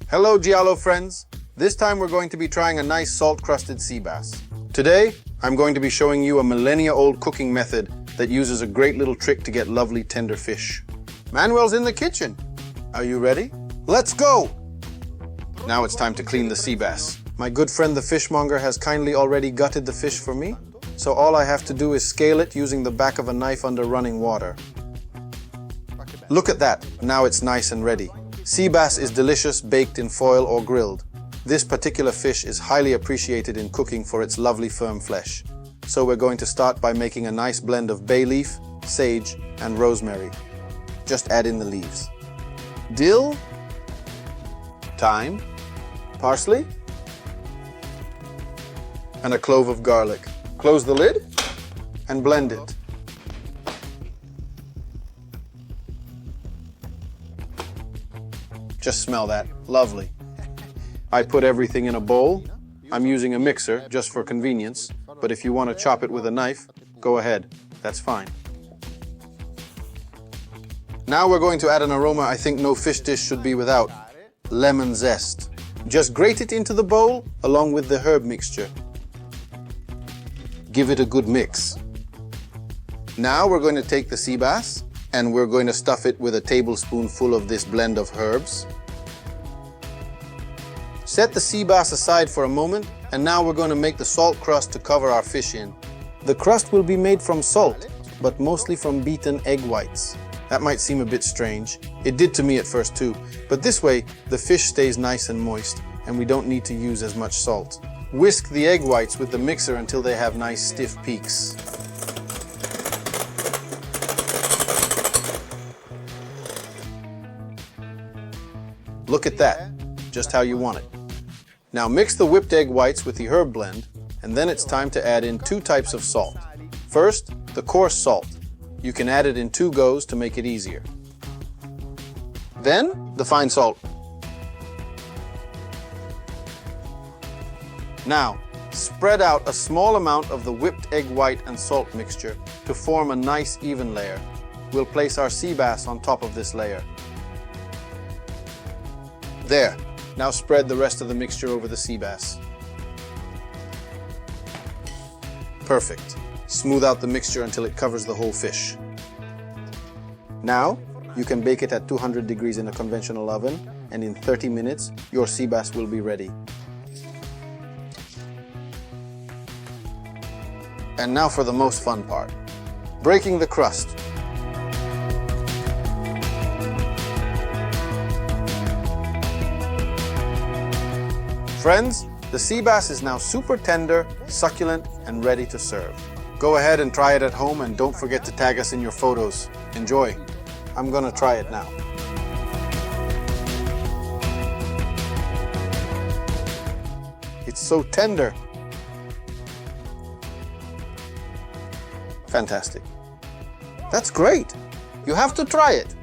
Hello Giallo friends! This time we're going to be trying a nice salt-crusted sea bass. Today, I'm going to be showing you a millennia-old cooking method that uses a great little trick to get lovely tender fish. Manuel's in the kitchen. Are you ready? Let's go! Now it's time to clean the sea bass. My good friend the fishmonger has kindly already gutted the fish for me, so all I have to do is scale it using the back of a knife under running water. Look at that, now it's nice and ready. Sea bass is delicious baked in foil or grilled. This particular fish is highly appreciated in cooking for its lovely firm flesh. So we're going to start by making a nice blend of bay leaf, sage, and rosemary. Just add in the leaves. Dill, thyme, parsley, and a clove of garlic. Close the lid and blend it. Just smell that. Lovely. I put everything in a bowl. I'm using a mixer just for convenience, but if you want to chop it with a knife, go ahead. That's fine. Now we're going to add an aroma I think no fish dish should be without. Lemon zest. Just grate it into the bowl along with the herb mixture. Give it a good mix. Now we're going to take the sea bass and we're going to stuff it with a tablespoonful of this blend of herbs. Set the sea bass aside for a moment, and now we're going to make the salt crust to cover our fish in. The crust will be made from salt, but mostly from beaten egg whites. That might seem a bit strange. It did to me at first too, but this way the fish stays nice and moist, and we don't need to use as much salt. Whisk the egg whites with the mixer until they have nice stiff peaks. Look at that, just how you want it. Now mix the whipped egg whites with the herb blend, and then it's time to add in 2 types of salt. First, the coarse salt. You can add it in 2 goes to make it easier. Then, the fine salt. Now, spread out a small amount of the whipped egg white and salt mixture to form a nice even layer. We'll place our sea bass on top of this layer. There. Now spread the rest of the mixture over the sea bass. Perfect. Smooth out the mixture until it covers the whole fish. Now, you can bake it at 200 degrees in a conventional oven, and in 30 minutes, your sea bass will be ready. And now for the most fun part. Breaking the crust. Friends, the sea bass is now super tender, succulent, and ready to serve. Go ahead and try it at home and don't forget to tag us in your photos. Enjoy. I'm gonna try it now. It's so tender. Fantastic. That's great. You have to try it.